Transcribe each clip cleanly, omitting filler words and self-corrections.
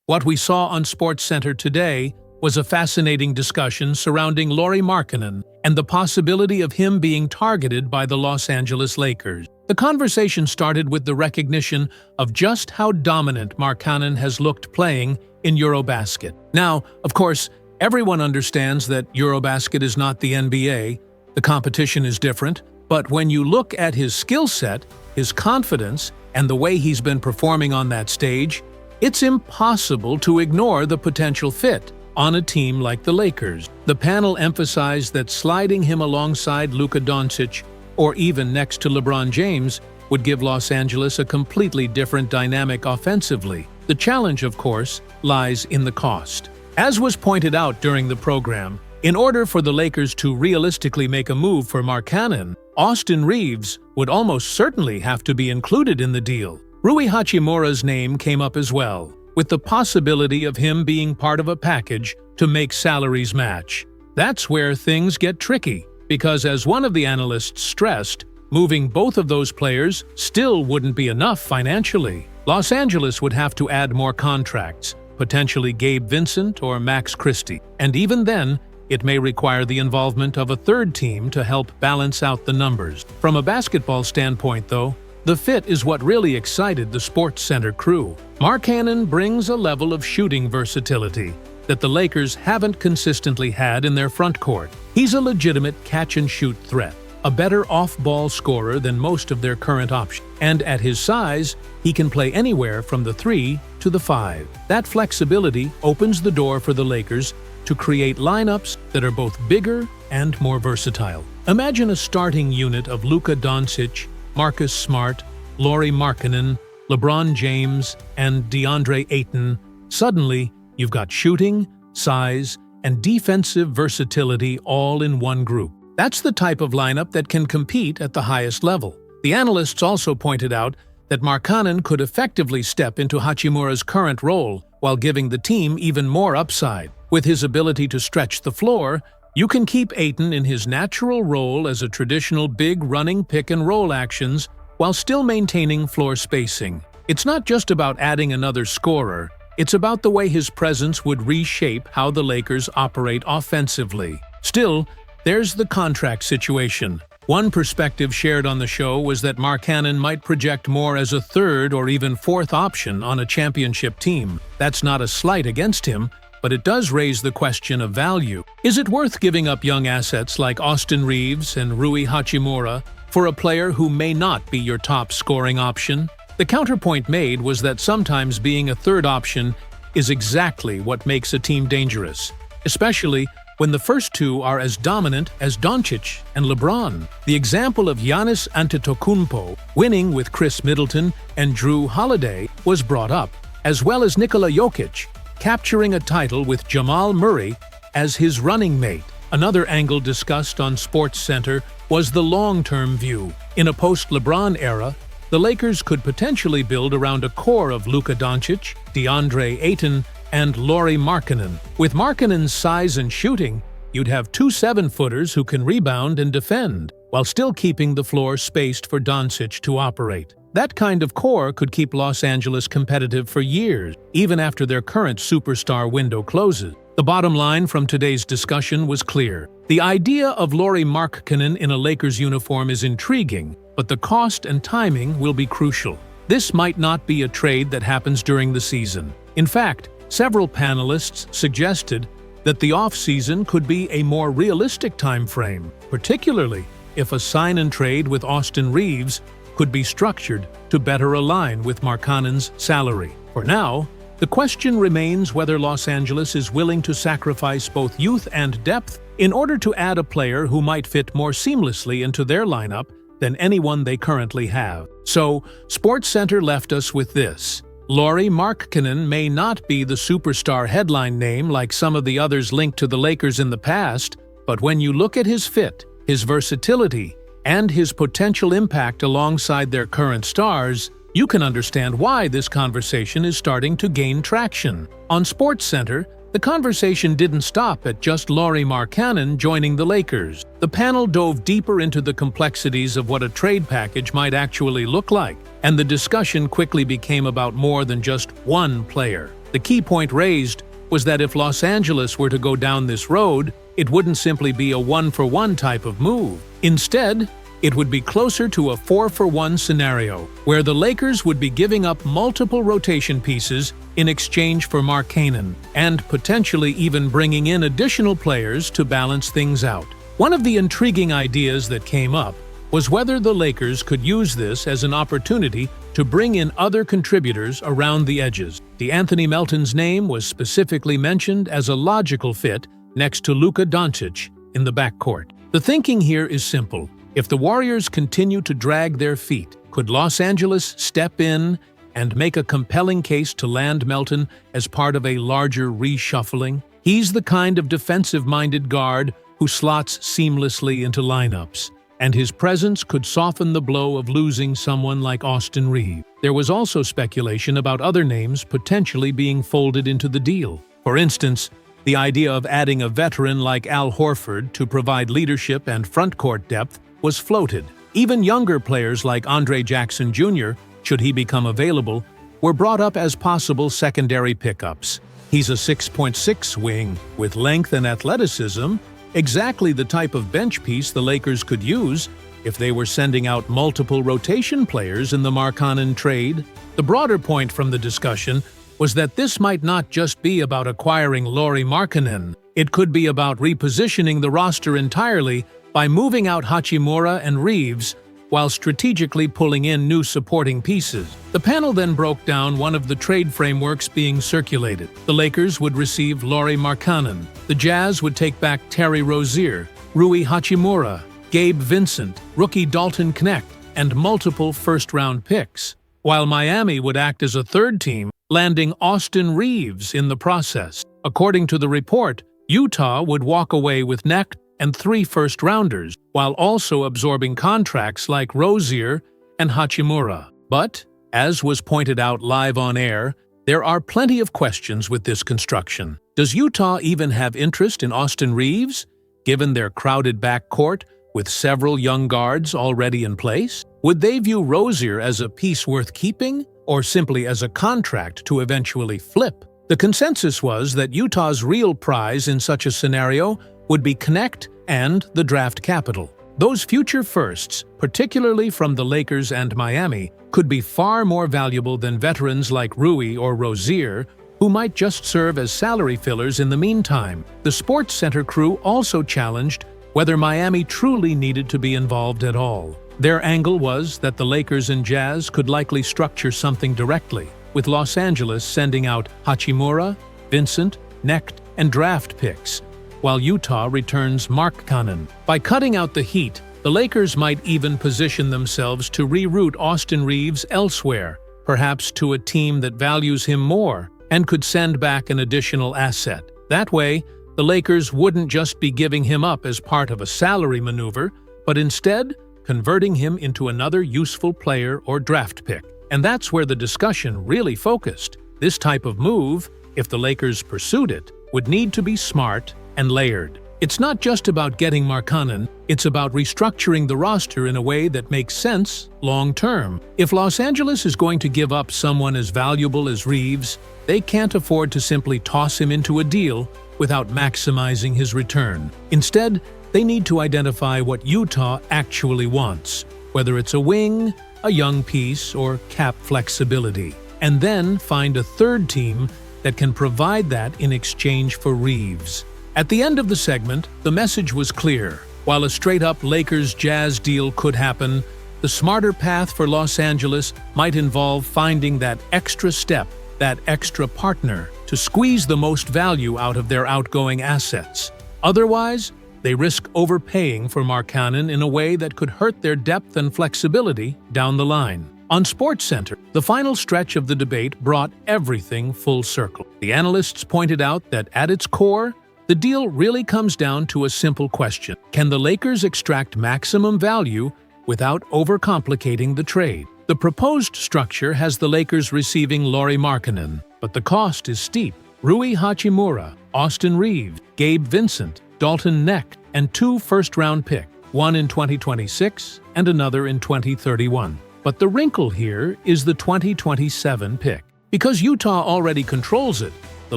What we saw on SportsCenter today was a fascinating discussion surrounding Lauri Markkanen and the possibility of him being targeted by the Los Angeles Lakers. The conversation started with the recognition of just how dominant Markkanen has looked playing in Eurobasket. Now, of course, everyone understands that Eurobasket is not the NBA. The competition is different, but when you look at his skill set, his confidence, and the way he's been performing on that stage, it's impossible to ignore the potential fit on a team like the Lakers. The panel emphasized that sliding him alongside Luka Doncic or even next to LeBron James would give Los Angeles a completely different dynamic offensively. The challenge, of course, lies in the cost. As was pointed out during the program, in order for the Lakers to realistically make a move for Markkanen, Austin Reaves would almost certainly have to be included in the deal. Rui Hachimura's name came up as well, with the possibility of him being part of a package to make salaries match. That's where things get tricky, because as one of the analysts stressed, moving both of those players still wouldn't be enough financially. Los Angeles would have to add more contracts, potentially Gabe Vincent or Max Christie, and even then, it may require the involvement of a third team to help balance out the numbers. From a basketball standpoint, though, the fit is what really excited the SportsCenter crew. Markkanen brings a level of shooting versatility that the Lakers haven't consistently had in their front court. He's a legitimate catch-and-shoot threat, a better off-ball scorer than most of their current options. And at his size, he can play anywhere from the 3 to the 5. That flexibility opens the door for the Lakers to create lineups that are both bigger and more versatile. Imagine a starting unit of Luka Doncic, Marcus Smart, Lauri Markkanen, LeBron James, and DeAndre Ayton. Suddenly, you've got shooting, size, and defensive versatility all in one group. That's the type of lineup that can compete at the highest level. The analysts also pointed out that Markkanen could effectively step into Hachimura's current role while giving the team even more upside. With his ability to stretch the floor, you can keep Ayton in his natural role as a traditional big running pick-and-roll actions while still maintaining floor spacing. It's not just about adding another scorer, it's about the way his presence would reshape how the Lakers operate offensively. Still, there's the contract situation. One perspective shared on the show was that Markkanen might project more as a third or even fourth option on a championship team. That's not a slight against him, but it does raise the question of value. Is it worth giving up young assets like Austin Reaves and Rui Hachimura for a player who may not be your top scoring option? The counterpoint made was that sometimes being a third option is exactly what makes a team dangerous, especially when the first two are as dominant as Doncic and LeBron. The example of Giannis Antetokounmpo winning with Chris Middleton and Drew Holiday was brought up, as well as Nikola Jokic capturing a title with Jamal Murray as his running mate. Another angle discussed on SportsCenter was the long-term view. In a post-LeBron era, the Lakers could potentially build around a core of Luka Doncic, DeAndre Ayton, and Lauri Markkanen. With Markkanen's size and shooting, you'd have two 7-footers who can rebound and defend, while still keeping the floor spaced for Doncic to operate. That kind of core could keep Los Angeles competitive for years, even after their current superstar window closes. The bottom line from today's discussion was clear. The idea of Lauri Markkanen in a Lakers uniform is intriguing, but the cost and timing will be crucial. This might not be a trade that happens during the season. In fact, several panelists suggested that the off-season could be a more realistic time frame, particularly if a sign-and-trade with Austin Reaves could be structured to better align with Markkanen's salary. For now, the question remains whether Los Angeles is willing to sacrifice both youth and depth in order to add a player who might fit more seamlessly into their lineup than anyone they currently have. So, SportsCenter left us with this. Lauri Markkanen may not be the superstar headline name like some of the others linked to the Lakers in the past, but when you look at his fit, his versatility, and his potential impact alongside their current stars, you can understand why this conversation is starting to gain traction. On SportsCenter, the conversation didn't stop at just Lauri Markkanen joining the Lakers. The panel dove deeper into the complexities of what a trade package might actually look like, and the discussion quickly became about more than just one player. The key point raised was that if Los Angeles were to go down this road, it wouldn't simply be a one-for-one type of move. Instead, it would be closer to a 4-for-1 scenario, where the Lakers would be giving up multiple rotation pieces in exchange for Markkanen, and potentially even bringing in additional players to balance things out. One of the intriguing ideas that came up was whether the Lakers could use this as an opportunity to bring in other contributors around the edges. D'Anthony Melton's name was specifically mentioned as a logical fit next to Luka Doncic in the backcourt. The thinking here is simple. If the Warriors continue to drag their feet, could Los Angeles step in and make a compelling case to land Melton as part of a larger reshuffling? He's the kind of defensive-minded guard who slots seamlessly into lineups, and his presence could soften the blow of losing someone like Austin Reaves. There was also speculation about other names potentially being folded into the deal. For instance, the idea of adding a veteran like Al Horford to provide leadership and front-court depth was floated. Even younger players like Andre Jackson Jr., should he become available, were brought up as possible secondary pickups. He's a 6.6 wing with length and athleticism, exactly the type of bench piece the Lakers could use if they were sending out multiple rotation players in the Markkanen trade. The broader point from the discussion was that this might not just be about acquiring Lauri Markkanen. It could be about repositioning the roster entirely by moving out Hachimura and Reaves while strategically pulling in new supporting pieces. The panel then broke down one of the trade frameworks being circulated. The Lakers would receive Lauri Markkanen. The Jazz would take back Terry Rozier, Rui Hachimura, Gabe Vincent, rookie Dalton Knecht, and multiple first-round picks, while Miami would act as a third team, landing Austin Reaves in the process. According to the report, Utah would walk away with Knecht and 3 first-rounders, while also absorbing contracts like Rozier and Hachimura. But, as was pointed out live on air, there are plenty of questions with this construction. Does Utah even have interest in Austin Reaves, given their crowded backcourt with several young guards already in place? Would they view Rozier as a piece worth keeping, or simply as a contract to eventually flip? The consensus was that Utah's real prize in such a scenario would be Knecht and the draft capital. Those future firsts, particularly from the Lakers and Miami, could be far more valuable than veterans like Rui or Rozier, who might just serve as salary fillers in the meantime. The Sports Center crew also challenged whether Miami truly needed to be involved at all. Their angle was that the Lakers and Jazz could likely structure something directly, with Los Angeles sending out Hachimura, Vincent, Knecht, and draft picks, while Utah returns Markkanen. By cutting out the heat, the Lakers might even position themselves to reroute Austin Reaves elsewhere, perhaps to a team that values him more and could send back an additional asset. That way, the Lakers wouldn't just be giving him up as part of a salary maneuver, but instead converting him into another useful player or draft pick. And that's where the discussion really focused. This type of move, if the Lakers pursued it, would need to be smart and layered. It's not just about getting Markkanen, it's about restructuring the roster in a way that makes sense long-term. If Los Angeles is going to give up someone as valuable as Reaves, they can't afford to simply toss him into a deal without maximizing his return. Instead, they need to identify what Utah actually wants, whether it's a wing, a young piece, or cap flexibility, and then find a third team that can provide that in exchange for Reaves. At the end of the segment, the message was clear. While a straight-up Lakers-Jazz deal could happen, the smarter path for Los Angeles might involve finding that extra step, that extra partner, to squeeze the most value out of their outgoing assets. Otherwise, they risk overpaying for Markkanen in a way that could hurt their depth and flexibility down the line. On SportsCenter, the final stretch of the debate brought everything full circle. The analysts pointed out that at its core, the deal really comes down to a simple question. Can the Lakers extract maximum value without overcomplicating the trade? The proposed structure has the Lakers receiving Lauri Markkanen, but the cost is steep. Rui Hachimura, Austin Reaves, Gabe Vincent, Dalton Knecht, and 2 first-round picks, one in 2026 and another in 2031. But the wrinkle here is the 2027 pick. Because Utah already controls it, the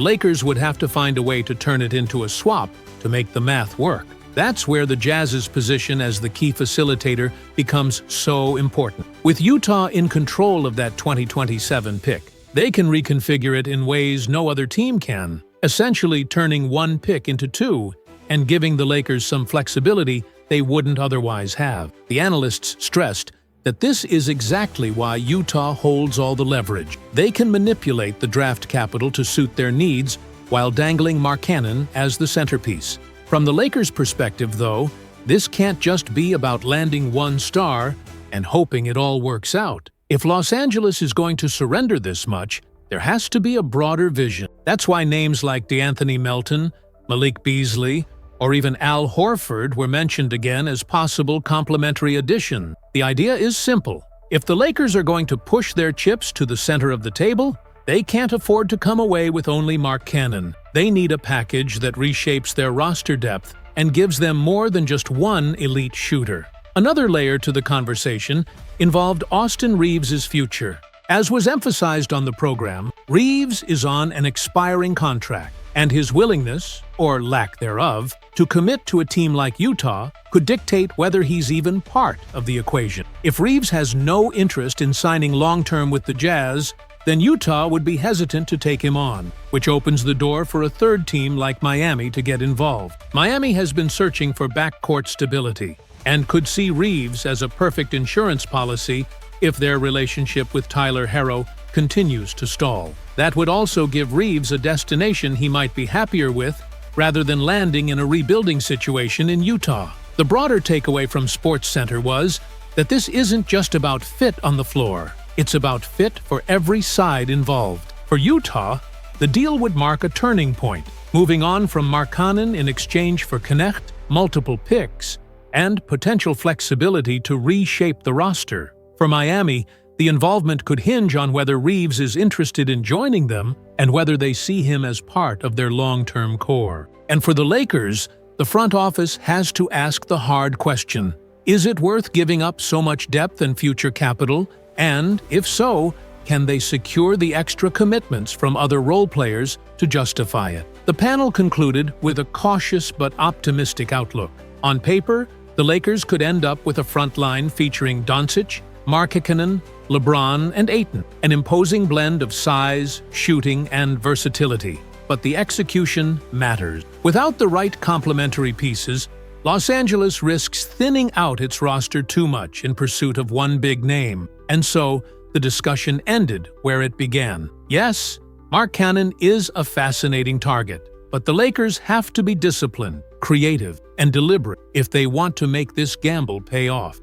Lakers would have to find a way to turn it into a swap to make the math work. That's where the Jazz's position as the key facilitator becomes so important. With Utah in control of that 2027 pick, they can reconfigure it in ways no other team can, essentially turning one pick into two and giving the Lakers some flexibility they wouldn't otherwise have. The analysts stressed that this is exactly why Utah holds all the leverage. They can manipulate the draft capital to suit their needs while dangling Markkanen as the centerpiece. From the Lakers' perspective, though, this can't just be about landing one star and hoping it all works out. If Los Angeles is going to surrender this much, there has to be a broader vision. That's why names like DeAnthony Melton, Malik Beasley, or even Al Horford were mentioned again as possible complementary additions. The idea is simple. If the Lakers are going to push their chips to the center of the table, they can't afford to come away with only Markkanen. They need a package that reshapes their roster depth and gives them more than just one elite shooter. Another layer to the conversation involved Austin Reaves' future. As was emphasized on the program, Reaves is on an expiring contract, and his willingness, or lack thereof, to commit to a team like Utah could dictate whether he's even part of the equation. If Reaves has no interest in signing long-term with the Jazz, then Utah would be hesitant to take him on, which opens the door for a third team like Miami to get involved. Miami has been searching for backcourt stability and could see Reaves as a perfect insurance policy if their relationship with Tyler Herro continues to stall. That would also give Reaves a destination he might be happier with rather than landing in a rebuilding situation in Utah. The broader takeaway from SportsCenter was that this isn't just about fit on the floor. It's about fit for every side involved. For Utah, the deal would mark a turning point, moving on from Markkanen in exchange for Knecht, multiple picks, and potential flexibility to reshape the roster. For Miami, the involvement could hinge on whether Reaves is interested in joining them and whether they see him as part of their long-term core. And for the Lakers, the front office has to ask the hard question: is it worth giving up so much depth and future capital? And, if so, can they secure the extra commitments from other role players to justify it? The panel concluded with a cautious but optimistic outlook. On paper, the Lakers could end up with a front line featuring Doncic, Markkanen, LeBron, and Ayton, an imposing blend of size, shooting, and versatility. But the execution matters. Without the right complementary pieces, Los Angeles risks thinning out its roster too much in pursuit of one big name. And so, the discussion ended where it began. Yes, Markkanen is a fascinating target, but the Lakers have to be disciplined, creative, and deliberate if they want to make this gamble pay off.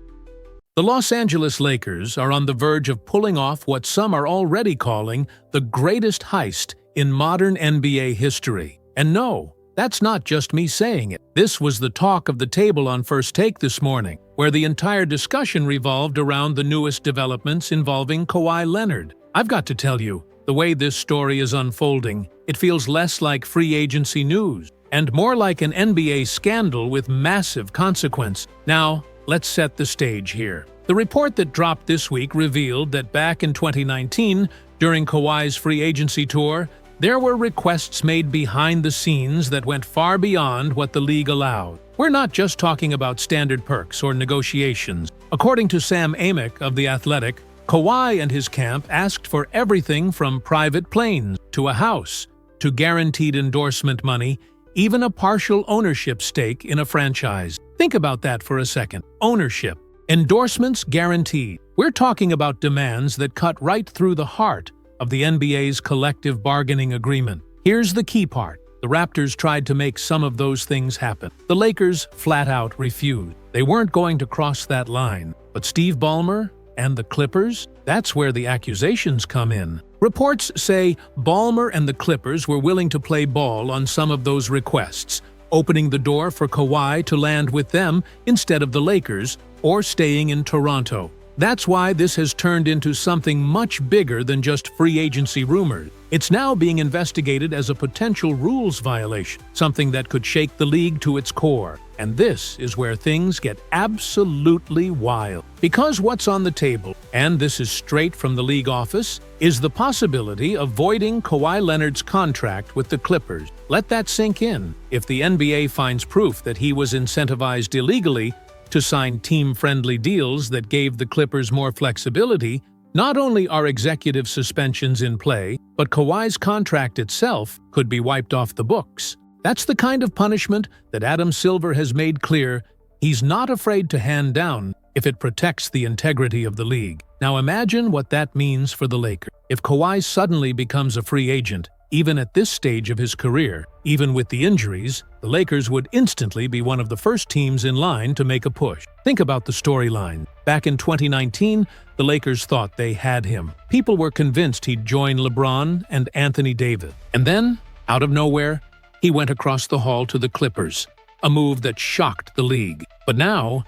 The Los Angeles Lakers are on the verge of pulling off what some are already calling the greatest heist in modern NBA history. And no, that's not just me saying it. This was the talk of the table on First Take this morning, where the entire discussion revolved around the newest developments involving Kawhi Leonard. I've got to tell you, the way this story is unfolding, it feels less like free agency news and more like an NBA scandal with massive consequence. Now, let's set the stage here. The report that dropped this week revealed that back in 2019, during Kawhi's free agency tour, there were requests made behind the scenes that went far beyond what the league allowed. We're not just talking about standard perks or negotiations. According to Sam Amick of The Athletic, Kawhi and his camp asked for everything from private planes to a house, to guaranteed endorsement money, even a partial ownership stake in a franchise. Think about that for a second. Ownership. Endorsements guaranteed. We're talking about demands that cut right through the heart of the NBA's collective bargaining agreement. Here's the key part. The Raptors tried to make some of those things happen. The Lakers flat out refused. They weren't going to cross that line. But Steve Ballmer and the Clippers? That's where the accusations come in. Reports say Ballmer and the Clippers were willing to play ball on some of those requests, opening the door for Kawhi to land with them instead of the Lakers or staying in Toronto. That's why this has turned into something much bigger than just free agency rumors. It's now being investigated as a potential rules violation, something that could shake the league to its core. And this is where things get absolutely wild. Because what's on the table, and this is straight from the league office, is the possibility of voiding Kawhi Leonard's contract with the Clippers. Let that sink in. If the NBA finds proof that he was incentivized illegally to sign team-friendly deals that gave the Clippers more flexibility, not only are executive suspensions in play, but Kawhi's contract itself could be wiped off the books. That's the kind of punishment that Adam Silver has made clear he's not afraid to hand down if it protects the integrity of the league. Now imagine what that means for the Lakers. If Kawhi suddenly becomes a free agent, even at this stage of his career, even with the injuries, the Lakers would instantly be one of the first teams in line to make a push. Think about the storyline. Back in 2019, the Lakers thought they had him. People were convinced he'd join LeBron and Anthony Davis. And then, out of nowhere, he went across the hall to the Clippers, a move that shocked the league. But now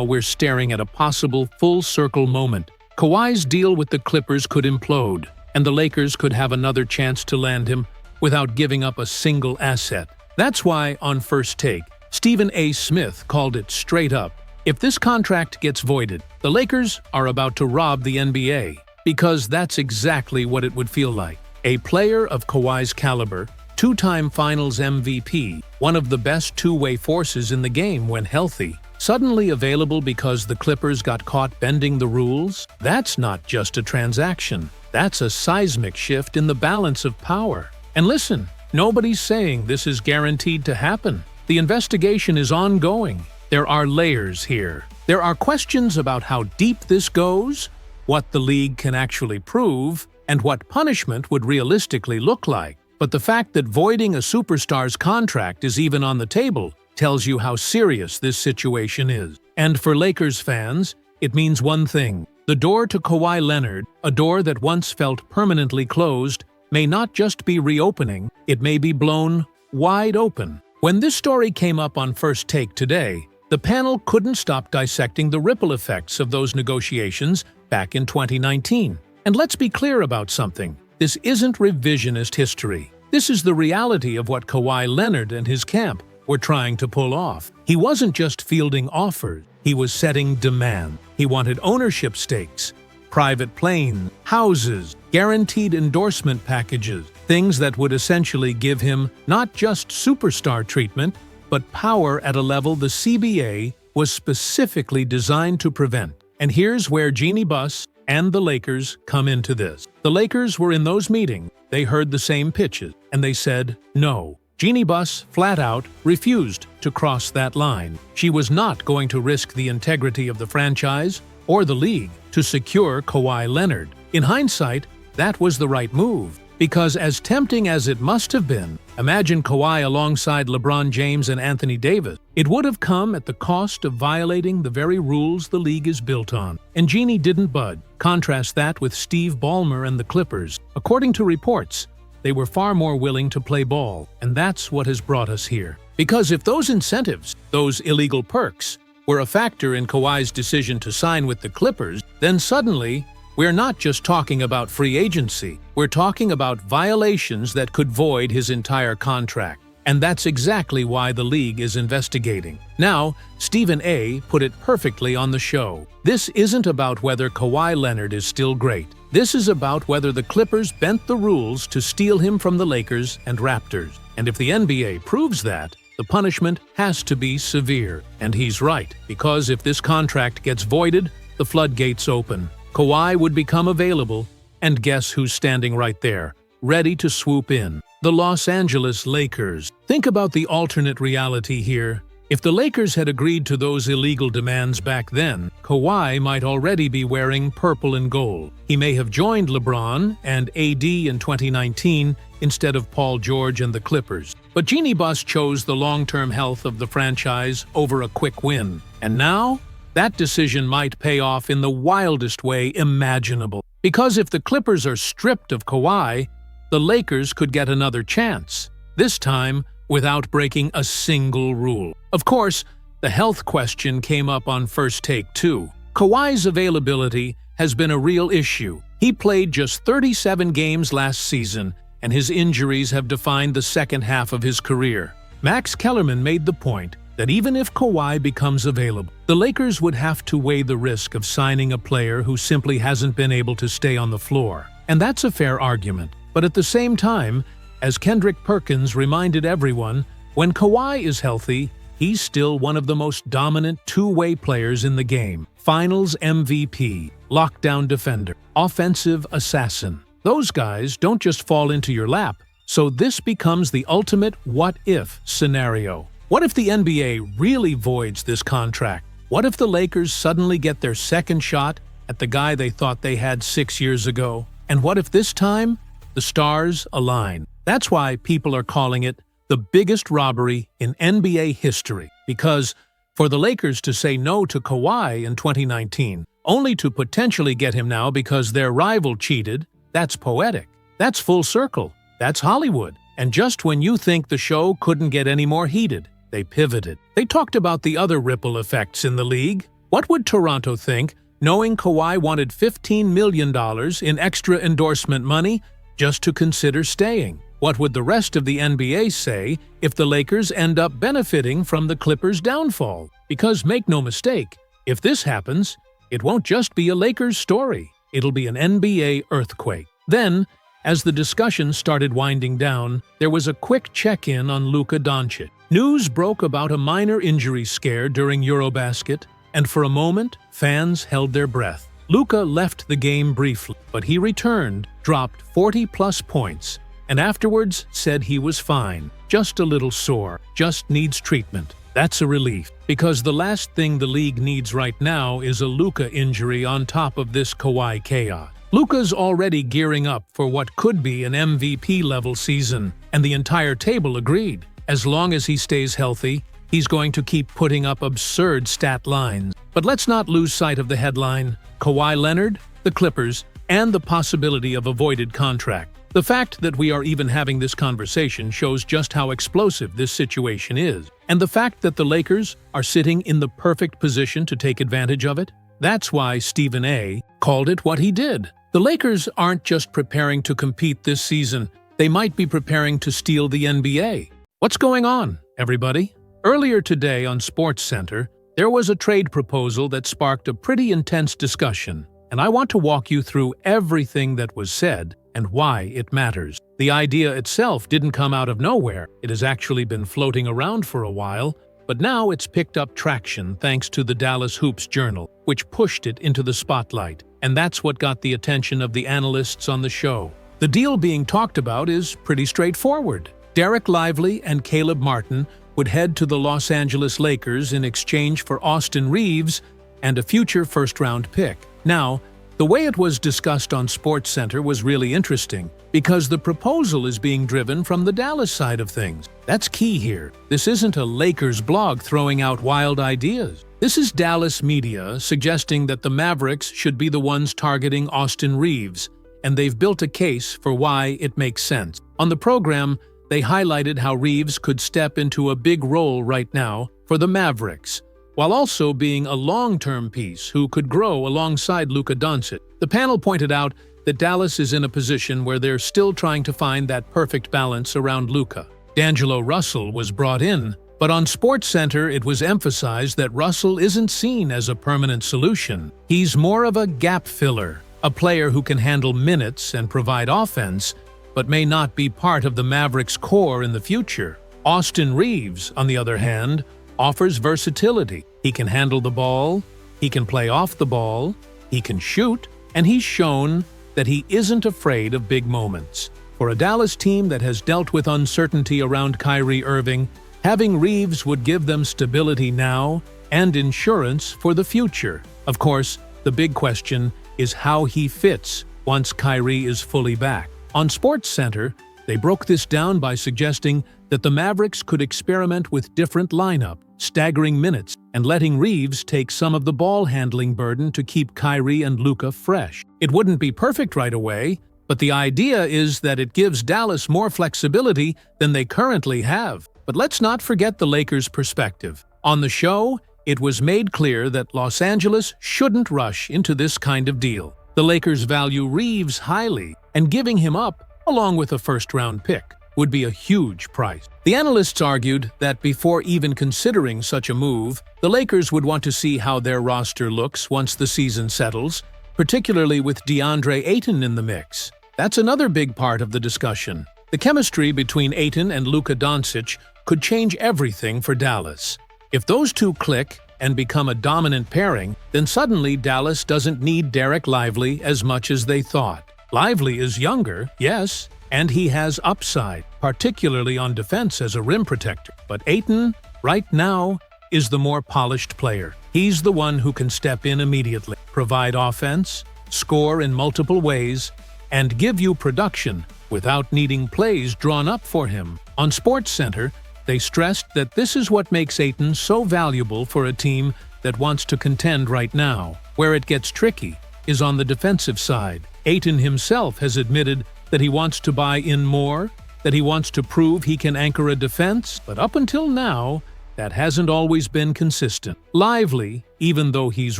we're staring at a possible full-circle moment. Kawhi's deal with the Clippers could implode, and the Lakers could have another chance to land him without giving up a single asset. That's why, on First Take, Stephen A. Smith called it straight up. If this contract gets voided, the Lakers are about to rob the NBA, because that's exactly what it would feel like. A player of Kawhi's caliber, two-time Finals MVP, one of the best two-way forces in the game when healthy, suddenly available because the Clippers got caught bending the rules? That's not just a transaction. That's a seismic shift in the balance of power. And listen, nobody's saying this is guaranteed to happen. The investigation is ongoing. There are layers here. There are questions about how deep this goes, what the league can actually prove, and what punishment would realistically look like. But the fact that voiding a superstar's contract is even on the table tells you how serious this situation is. And for Lakers fans, it means one thing. The door to Kawhi Leonard, a door that once felt permanently closed, may not just be reopening, it may be blown wide open. When this story came up on First Take today, the panel couldn't stop dissecting the ripple effects of those negotiations back in 2019. And let's be clear about something. This isn't revisionist history. This is the reality of what Kawhi Leonard and his camp were trying to pull off. He wasn't just fielding offers, he was setting demand. He wanted ownership stakes, private planes, houses, guaranteed endorsement packages, things that would essentially give him not just superstar treatment, but power at a level the CBA was specifically designed to prevent. And here's where Jeanie Buss and the Lakers come into this. The Lakers were in those meetings, they heard the same pitches, and they said no. Jeanie Buss flat out refused to cross that line. She was not going to risk the integrity of the franchise or the league to secure Kawhi Leonard. In hindsight, that was the right move, because as tempting as it must have been, imagine Kawhi alongside LeBron James and Anthony Davis. It would have come at the cost of violating the very rules the league is built on. And Jeanie didn't budge. Contrast that with Steve Ballmer and the Clippers. According to reports, they were far more willing to play ball, and that's what has brought us here. Because if those incentives, those illegal perks, were a factor in Kawhi's decision to sign with the Clippers, then suddenly, we're not just talking about free agency, we're talking about violations that could void his entire contract. And that's exactly why the league is investigating. Now, Stephen A. put it perfectly on the show. This isn't about whether Kawhi Leonard is still great. This is about whether the Clippers bent the rules to steal him from the Lakers and Raptors. And if the NBA proves that, the punishment has to be severe. And he's right, because if this contract gets voided, the floodgates open. Kawhi would become available, and guess who's standing right there, ready to swoop in? The Los Angeles Lakers. Think about the alternate reality here. If the Lakers had agreed to those illegal demands back then, Kawhi might already be wearing purple and gold. He may have joined LeBron and AD in 2019 instead of Paul George and the Clippers. But Jeanie Buss chose the long-term health of the franchise over a quick win. And now, that decision might pay off in the wildest way imaginable. Because if the Clippers are stripped of Kawhi, the Lakers could get another chance, this time without breaking a single rule. Of course, the health question came up on First Take too. Kawhi's availability has been a real issue. He played just 37 games last season, and his injuries have defined the second half of his career. Max Kellerman made the point, that even if Kawhi becomes available, the Lakers would have to weigh the risk of signing a player who simply hasn't been able to stay on the floor. And that's a fair argument. But at the same time, as Kendrick Perkins reminded everyone, when Kawhi is healthy, he's still one of the most dominant two-way players in the game. Finals MVP, lockdown defender, offensive assassin. Those guys don't just fall into your lap, so this becomes the ultimate what-if scenario. What if the NBA really voids this contract? What if the Lakers suddenly get their second shot at the guy they thought they had 6 years ago? And what if this time, the stars align? That's why people are calling it the biggest robbery in NBA history, because for the Lakers to say no to Kawhi in 2019, only to potentially get him now because their rival cheated, that's poetic. That's full circle. That's Hollywood. And just when you think the show couldn't get any more heated, they pivoted. They talked about the other ripple effects in the league. What would Toronto think, knowing Kawhi wanted $15 million in extra endorsement money just to consider staying? What would the rest of the NBA say if the Lakers end up benefiting from the Clippers' downfall? Because make no mistake, if this happens, it won't just be a Lakers story. It'll be an NBA earthquake. Then, as the discussion started winding down, there was a quick check-in on Luka Doncic. News broke about a minor injury scare during Eurobasket, and for a moment, fans held their breath. Luka left the game briefly, but he returned, dropped 40-plus points, and afterwards said he was fine, just a little sore, just needs treatment. That's a relief, because the last thing the league needs right now is a Luka injury on top of this Kawhi chaos. Luka's already gearing up for what could be an MVP-level season, and the entire table agreed. As long as he stays healthy, he's going to keep putting up absurd stat lines. But let's not lose sight of the headline: Kawhi Leonard, the Clippers, and the possibility of a voided contract. The fact that we are even having this conversation shows just how explosive this situation is. And the fact that the Lakers are sitting in the perfect position to take advantage of it? That's why Stephen A. called it what he did. The Lakers aren't just preparing to compete this season, they might be preparing to steal the NBA. What's going on, everybody? Earlier today on SportsCenter, there was a trade proposal that sparked a pretty intense discussion, and I want to walk you through everything that was said and why it matters. The idea itself didn't come out of nowhere. It has actually been floating around for a while, but now it's picked up traction thanks to the Dallas Hoops Journal, which pushed it into the spotlight. And that's what got the attention of the analysts on the show. The deal being talked about is pretty straightforward. Derek Lively and Caleb Martin would head to the Los Angeles Lakers in exchange for Austin Reaves and a future first-round pick. Now, the way it was discussed on SportsCenter was really interesting because the proposal is being driven from the Dallas side of things. That's key here. This isn't a Lakers blog throwing out wild ideas. This is Dallas media suggesting that the Mavericks should be the ones targeting Austin Reaves, and they've built a case for why it makes sense. On the program, they highlighted how Reaves could step into a big role right now for the Mavericks, while also being a long-term piece who could grow alongside Luka Doncic. The panel pointed out that Dallas is in a position where they're still trying to find that perfect balance around Luka. D'Angelo Russell was brought in, but on SportsCenter it was emphasized that Russell isn't seen as a permanent solution. He's more of a gap filler, a player who can handle minutes and provide offense, but may not be part of the Mavericks' core in the future. Austin Reaves, on the other hand, offers versatility. He can handle the ball, he can play off the ball, he can shoot, and he's shown that he isn't afraid of big moments. For a Dallas team that has dealt with uncertainty around Kyrie Irving, having Reaves would give them stability now and insurance for the future. Of course, the big question is how he fits once Kyrie is fully back. On SportsCenter, they broke this down by suggesting that the Mavericks could experiment with different lineup, staggering minutes, and letting Reaves take some of the ball-handling burden to keep Kyrie and Luka fresh. It wouldn't be perfect right away, but the idea is that it gives Dallas more flexibility than they currently have. But let's not forget the Lakers' perspective. On the show, it was made clear that Los Angeles shouldn't rush into this kind of deal. The Lakers value Reaves highly, and giving him up, along with a first-round pick, would be a huge price. The analysts argued that before even considering such a move, the Lakers would want to see how their roster looks once the season settles, particularly with DeAndre Ayton in the mix. That's another big part of the discussion. The chemistry between Ayton and Luka Doncic could change everything for Dallas. If those two click and become a dominant pairing, then suddenly Dallas doesn't need Derek Lively as much as they thought. Lively is younger, yes, and he has upside, particularly on defense as a rim protector. But Ayton, right now, is the more polished player. He's the one who can step in immediately, provide offense, score in multiple ways, and give you production without needing plays drawn up for him. On SportsCenter, they stressed that this is what makes Ayton so valuable for a team that wants to contend right now. Where it gets tricky is on the defensive side. Ayton himself has admitted that he wants to buy in more, that he wants to prove he can anchor a defense, but up until now, that hasn't always been consistent. Lively, even though he's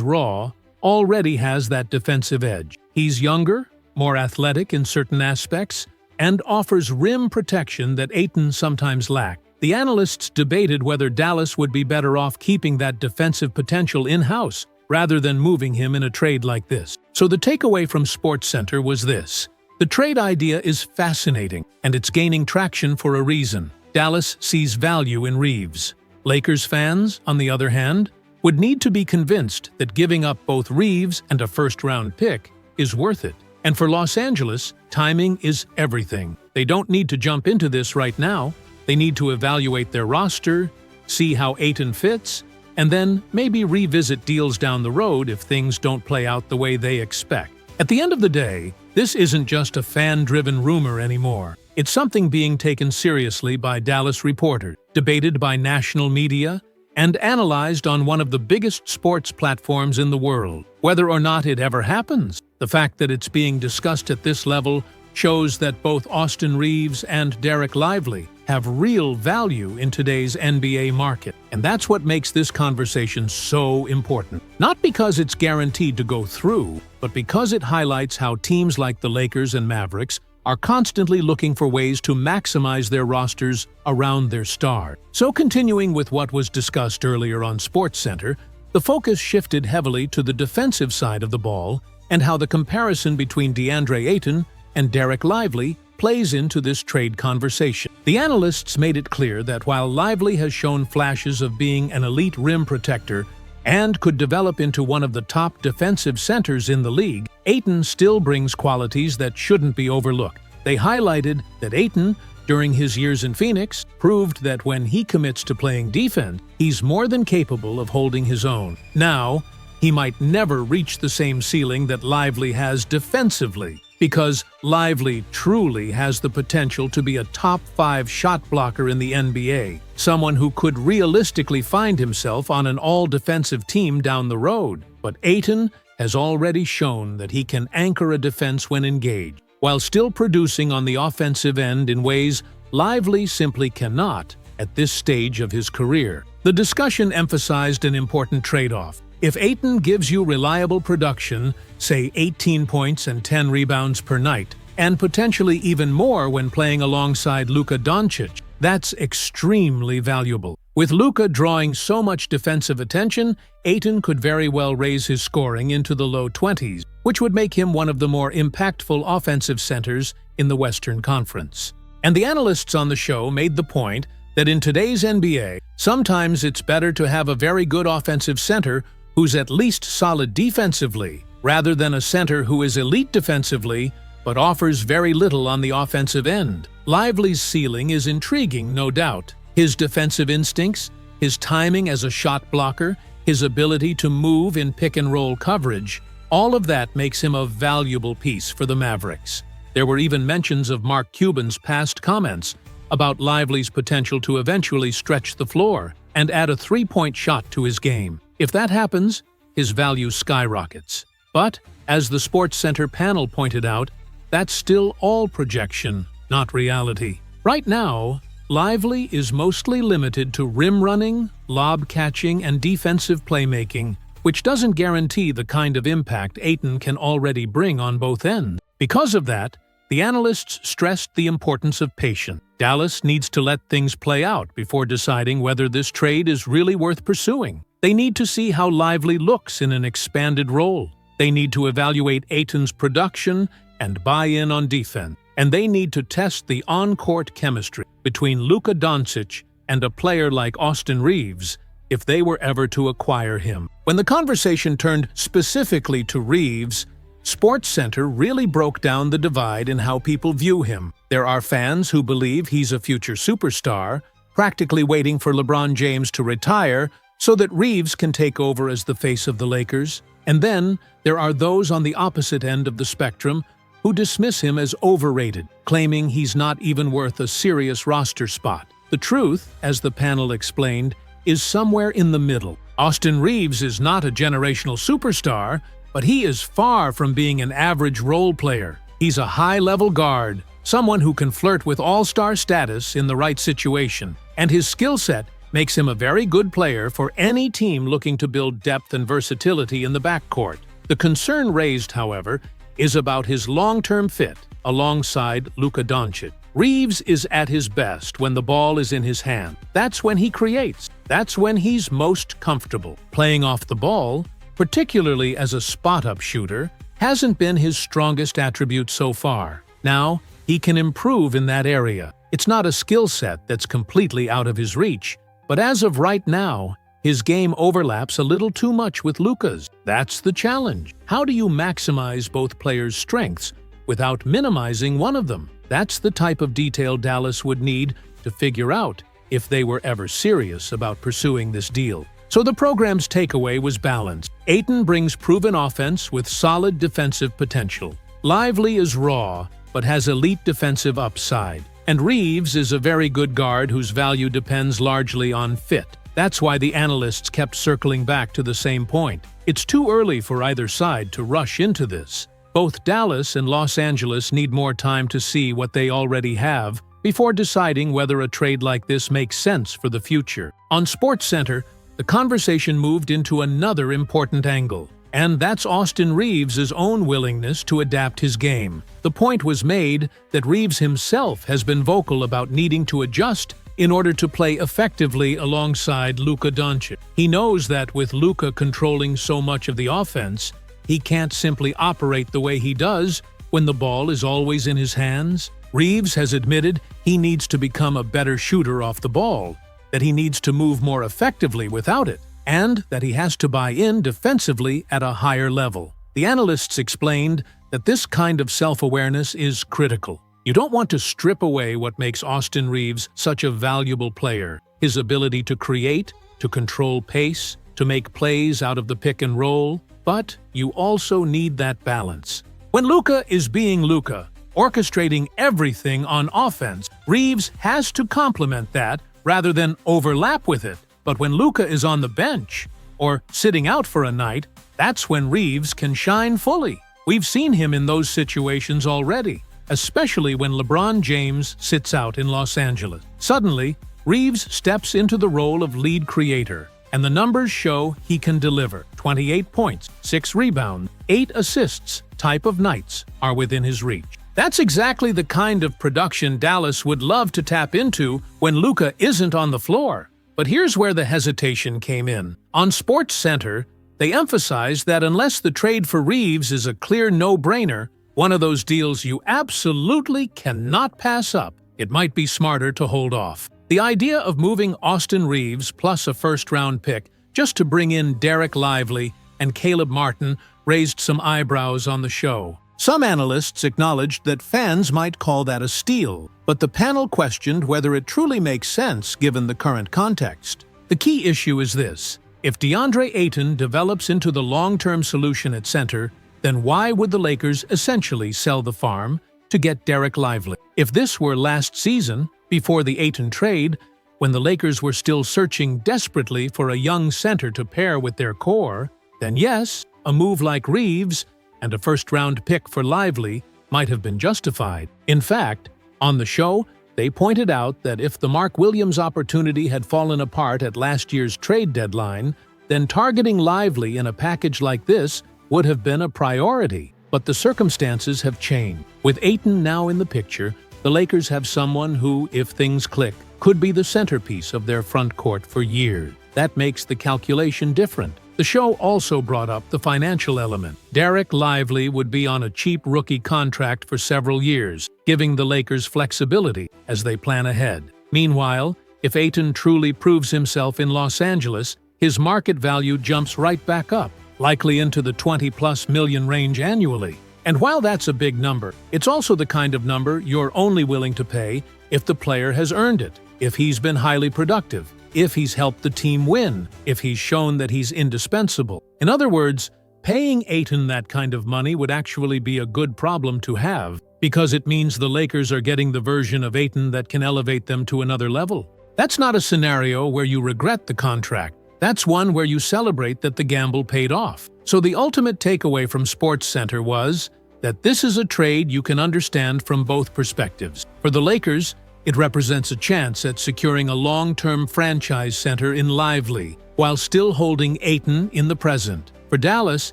raw, already has that defensive edge. He's younger, more athletic in certain aspects, and offers rim protection that Ayton sometimes lacks. The analysts debated whether Dallas would be better off keeping that defensive potential in-house rather than moving him in a trade like this. So the takeaway from SportsCenter was this. The trade idea is fascinating, and it's gaining traction for a reason. Dallas sees value in Reaves. Lakers fans, on the other hand, would need to be convinced that giving up both Reaves and a first-round pick is worth it. And for Los Angeles, timing is everything. They don't need to jump into this right now. They need to evaluate their roster, see how Ayton fits, and then maybe revisit deals down the road if things don't play out the way they expect. At the end of the day, this isn't just a fan-driven rumor anymore. It's something being taken seriously by Dallas reporters, debated by national media, and analyzed on one of the biggest sports platforms in the world. Whether or not it ever happens, the fact that it's being discussed at this level shows that both Austin Reaves and Derek Lively have real value in today's NBA market. And that's what makes this conversation so important. Not because it's guaranteed to go through, but because it highlights how teams like the Lakers and Mavericks are constantly looking for ways to maximize their rosters around their star. So continuing with what was discussed earlier on SportsCenter, the focus shifted heavily to the defensive side of the ball and how the comparison between DeAndre Ayton and Derek Lively plays into this trade conversation. The analysts made it clear that while Lively has shown flashes of being an elite rim protector and could develop into one of the top defensive centers in the league, Ayton still brings qualities that shouldn't be overlooked. They highlighted that Ayton, during his years in Phoenix, proved that when he commits to playing defense, he's more than capable of holding his own. Now, he might never reach the same ceiling that Lively has defensively, because Lively truly has the potential to be a top 5 shot blocker in the NBA, someone who could realistically find himself on an all-defensive team down the road. But Ayton has already shown that he can anchor a defense when engaged, while still producing on the offensive end in ways Lively simply cannot at this stage of his career. The discussion emphasized an important trade-off. If Ayton gives you reliable production, say 18 points and 10 rebounds per night, and potentially even more when playing alongside Luka Doncic, that's extremely valuable. With Luka drawing so much defensive attention, Ayton could very well raise his scoring into the low 20s, which would make him one of the more impactful offensive centers in the Western Conference. And the analysts on the show made the point that in today's NBA, sometimes it's better to have a very good offensive center who's at least solid defensively, rather than a center who is elite defensively but offers very little on the offensive end. Lively's ceiling is intriguing, no doubt. His defensive instincts, his timing as a shot blocker, his ability to move in pick-and-roll coverage, all of that makes him a valuable piece for the Mavericks. There were even mentions of Mark Cuban's past comments about Lively's potential to eventually stretch the floor and add a three-point shot to his game. If that happens, his value skyrockets. But, as the SportsCenter panel pointed out, that's still all projection, not reality. Right now, Lively is mostly limited to rim running, lob catching, and defensive playmaking, which doesn't guarantee the kind of impact Ayton can already bring on both ends. Because of that, the analysts stressed the importance of patience. Dallas needs to let things play out before deciding whether this trade is really worth pursuing. They need to see how Lively looks in an expanded role. They need to evaluate Ayton's production and buy in on defense. And they need to test the on-court chemistry between Luka Doncic and a player like Austin Reaves if they were ever to acquire him. When the conversation turned specifically to Reaves, SportsCenter really broke down the divide in how people view him. There are fans who believe he's a future superstar, practically waiting for LeBron James to retire so that Reaves can take over as the face of the Lakers. And then there are those on the opposite end of the spectrum who dismiss him as overrated, claiming he's not even worth a serious roster spot. The truth, as the panel explained, is somewhere in the middle. Austin Reaves is not a generational superstar, but he is far from being an average role player. He's a high-level guard, someone who can flirt with all-star status in the right situation, and his skill set makes him a very good player for any team looking to build depth and versatility in the backcourt. The concern raised, however, is about his long-term fit alongside Luka Doncic. Reaves is at his best when the ball is in his hand. That's when he creates. That's when he's most comfortable. Playing off the ball, particularly as a spot-up shooter, hasn't been his strongest attribute so far. Now, he can improve in that area. It's not a skill set that's completely out of his reach, but as of right now, his game overlaps a little too much with Luka's. That's the challenge. How do you maximize both players' strengths without minimizing one of them? That's the type of detail Dallas would need to figure out if they were ever serious about pursuing this deal. So the program's takeaway was balanced. Ayton brings proven offense with solid defensive potential. Lively is raw, but has elite defensive upside. And Reaves is a very good guard whose value depends largely on fit. That's why the analysts kept circling back to the same point. It's too early for either side to rush into this. Both Dallas and Los Angeles need more time to see what they already have before deciding whether a trade like this makes sense for the future. On SportsCenter, the conversation moved into another important angle, and that's Austin Reaves' own willingness to adapt his game. The point was made that Reaves himself has been vocal about needing to adjust in order to play effectively alongside Luka Doncic. He knows that with Luka controlling so much of the offense, he can't simply operate the way he does when the ball is always in his hands. Reaves has admitted he needs to become a better shooter off the ball, that he needs to move more effectively without it, and that he has to buy in defensively at a higher level. The analysts explained that this kind of self-awareness is critical. You don't want to strip away what makes Austin Reaves such a valuable player: his ability to create, to control pace, to make plays out of the pick and roll. But you also need that balance. When Luka is being Luka, orchestrating everything on offense, Reaves has to complement that rather than overlap with it. But when Luka is on the bench or sitting out for a night, that's when Reaves can shine fully. We've seen him in those situations already, especially when LeBron James sits out in Los Angeles. Suddenly, Reaves steps into the role of lead creator, and the numbers show he can deliver. 28 points, 6 rebounds, 8 assists type of nights are within his reach. That's exactly the kind of production Dallas would love to tap into when Luka isn't on the floor. But here's where the hesitation came in. On SportsCenter, they emphasized that unless the trade for Reaves is a clear no-brainer, one of those deals you absolutely cannot pass up, it might be smarter to hold off. The idea of moving Austin Reaves plus a first-round pick just to bring in Derek Lively and Caleb Martin raised some eyebrows on the show. Some analysts acknowledged that fans might call that a steal, but the panel questioned whether it truly makes sense given the current context. The key issue is this: if DeAndre Ayton develops into the long-term solution at center, then why would the Lakers essentially sell the farm to get Derek Lively? If this were last season, before the Ayton trade, when the Lakers were still searching desperately for a young center to pair with their core, then yes, a move like Reaves and a first-round pick for Lively might have been justified. In fact, on the show, they pointed out that if the Mark Williams opportunity had fallen apart at last year's trade deadline, then targeting Lively in a package like this would have been a priority. But the circumstances have changed. With Ayton now in the picture, the Lakers have someone who, if things click, could be the centerpiece of their front court for years. That makes the calculation different. The show also brought up the financial element. Derek Lively would be on a cheap rookie contract for several years, giving the Lakers flexibility as they plan ahead. Meanwhile, if Ayton truly proves himself in Los Angeles, his market value jumps right back up, likely into the 20+ million range annually. And while that's a big number, it's also the kind of number you're only willing to pay if the player has earned it, if he's been highly productive, if he's helped the team win, if he's shown that he's indispensable. In other words, paying Ayton that kind of money would actually be a good problem to have, because it means the Lakers are getting the version of Ayton that can elevate them to another level. That's not a scenario where you regret the contract. That's one where you celebrate that the gamble paid off. So the ultimate takeaway from SportsCenter was that this is a trade you can understand from both perspectives. For the Lakers, it represents a chance at securing a long-term franchise center in Lively, while still holding Ayton in the present. For Dallas,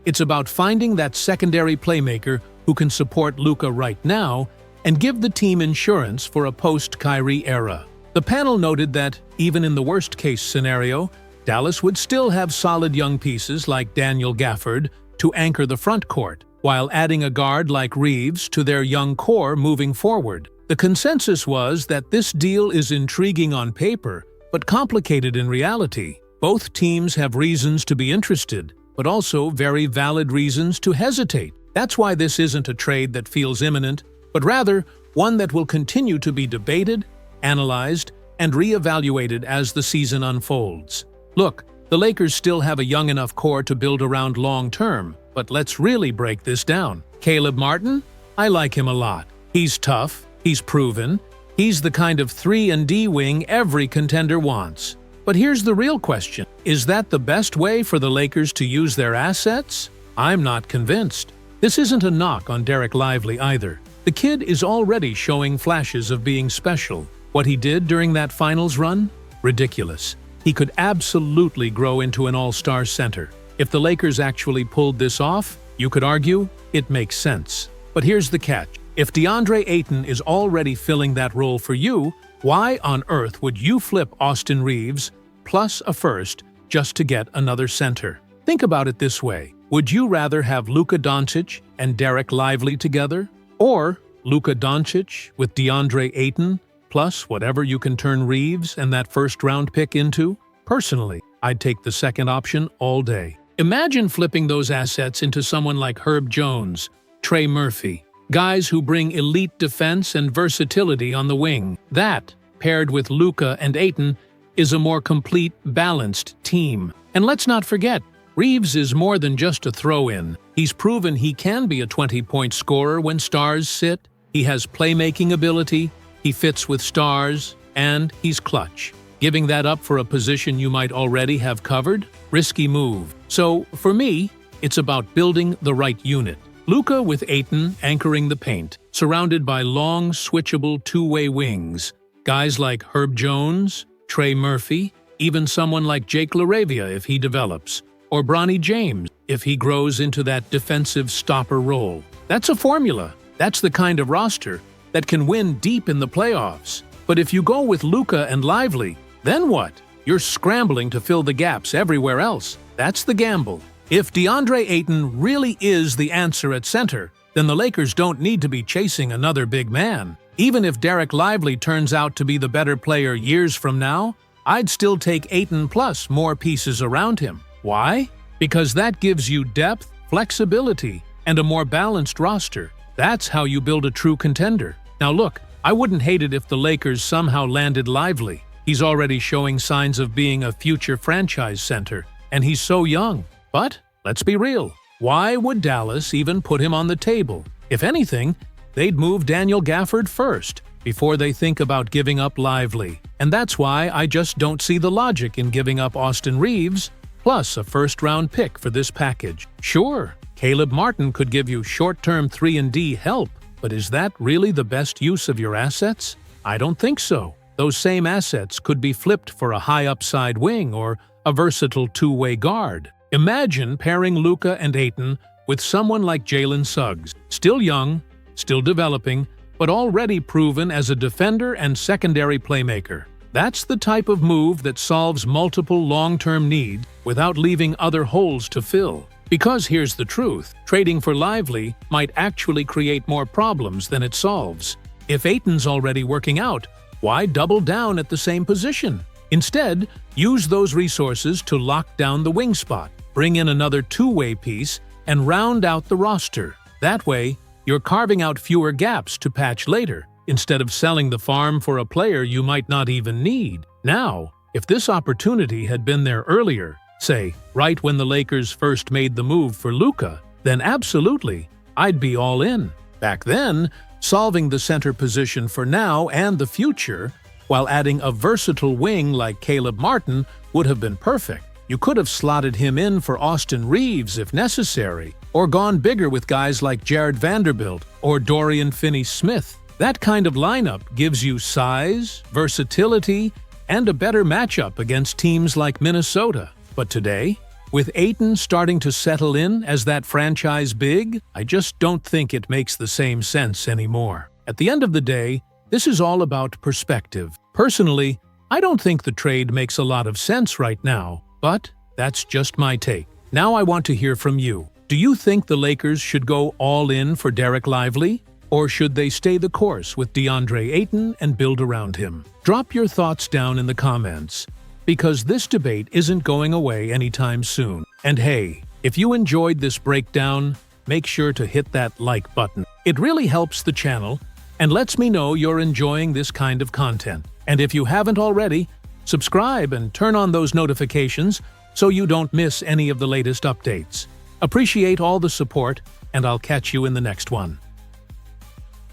it's about finding that secondary playmaker who can support Luka right now and give the team insurance for a post-Kyrie era. The panel noted that, even in the worst-case scenario, Dallas would still have solid young pieces like Daniel Gafford to anchor the front court, while adding a guard like Reaves to their young core moving forward. The consensus was that this deal is intriguing on paper, but complicated in reality. Both teams have reasons to be interested, but also very valid reasons to hesitate. That's why this isn't a trade that feels imminent, but rather one that will continue to be debated, analyzed, and re-evaluated as the season unfolds. Look, the Lakers still have a young enough core to build around long-term, but let's really break this down. Caleb Martin? I like him a lot. He's tough, he's proven, he's the kind of 3-and-D wing every contender wants. But here's the real question. Is that the best way for the Lakers to use their assets? I'm not convinced. This isn't a knock on Derek Lively either. The kid is already showing flashes of being special. What he did during that finals run? Ridiculous. He could absolutely grow into an all-star center. If the Lakers actually pulled this off, you could argue it makes sense. But here's the catch. If DeAndre Ayton is already filling that role for you, why on earth would you flip Austin Reaves plus a first just to get another center? Think about it this way. Would you rather have Luka Doncic and Derek Lively together? Or Luka Doncic with DeAndre Ayton plus whatever you can turn Reaves and that first-round pick into? Personally, I'd take the second option all day. Imagine flipping those assets into someone like Herb Jones, Trey Murphy, guys who bring elite defense and versatility on the wing. That, paired with Luka and Ayton, is a more complete, balanced team. And let's not forget, Reaves is more than just a throw-in. He's proven he can be a 20-point scorer when stars sit. He has playmaking ability, he fits with stars, and he's clutch. Giving that up for a position you might already have covered? Risky move. So, for me, it's about building the right unit. Luka with Ayton anchoring the paint, surrounded by long, switchable two-way wings. Guys like Herb Jones, Trey Murphy, even someone like Jake LaRavia if he develops, or Bronny James if he grows into that defensive stopper role. That's a formula. That's the kind of roster that can win deep in the playoffs. But if you go with Luka and Lively, then what? You're scrambling to fill the gaps everywhere else. That's the gamble. If DeAndre Ayton really is the answer at center, then the Lakers don't need to be chasing another big man. Even if Derek Lively turns out to be the better player years from now, I'd still take Ayton plus more pieces around him. Why? Because that gives you depth, flexibility, and a more balanced roster. That's how you build a true contender. Now look, I wouldn't hate it if the Lakers somehow landed Lively. He's already showing signs of being a future franchise center, and he's so young. But let's be real. Why would Dallas even put him on the table? If anything, they'd move Daniel Gafford first, before they think about giving up Lively. And that's why I just don't see the logic in giving up Austin Reaves, plus a first-round pick for this package. Sure, Caleb Martin could give you short-term 3-and-D help, but is that really the best use of your assets? I don't think so. Those same assets could be flipped for a high-upside wing or a versatile two-way guard. Imagine pairing Luka and Ayton with someone like Jalen Suggs, still young, still developing, but already proven as a defender and secondary playmaker. That's the type of move that solves multiple long-term needs without leaving other holes to fill. Because here's the truth, trading for Lively might actually create more problems than it solves. If Ayton's already working out, why double down at the same position? Instead, use those resources to lock down the wing spot, bring in another two-way piece, and round out the roster. That way, you're carving out fewer gaps to patch later, instead of selling the farm for a player you might not even need. Now, if this opportunity had been there earlier, say, right when the Lakers first made the move for Luka, then absolutely, I'd be all in. Back then, solving the center position for now and the future, while adding a versatile wing like Caleb Martin, would have been perfect. You could have slotted him in for Austin Reaves if necessary, or gone bigger with guys like Jared Vanderbilt or Dorian Finney-Smith. That kind of lineup gives you size, versatility, and a better matchup against teams like Minnesota. But today, with Ayton starting to settle in as that franchise big, I just don't think it makes the same sense anymore. At the end of the day, this is all about perspective. Personally, I don't think the trade makes a lot of sense right now, but that's just my take. Now I want to hear from you. Do you think the Lakers should go all in for Derek Lively? Or should they stay the course with DeAndre Ayton and build around him? Drop your thoughts down in the comments, because this debate isn't going away anytime soon. And hey, if you enjoyed this breakdown, make sure to hit that like button. It really helps the channel and lets me know you're enjoying this kind of content. And if you haven't already, subscribe and turn on those notifications so you don't miss any of the latest updates. Appreciate all the support, and I'll catch you in the next one.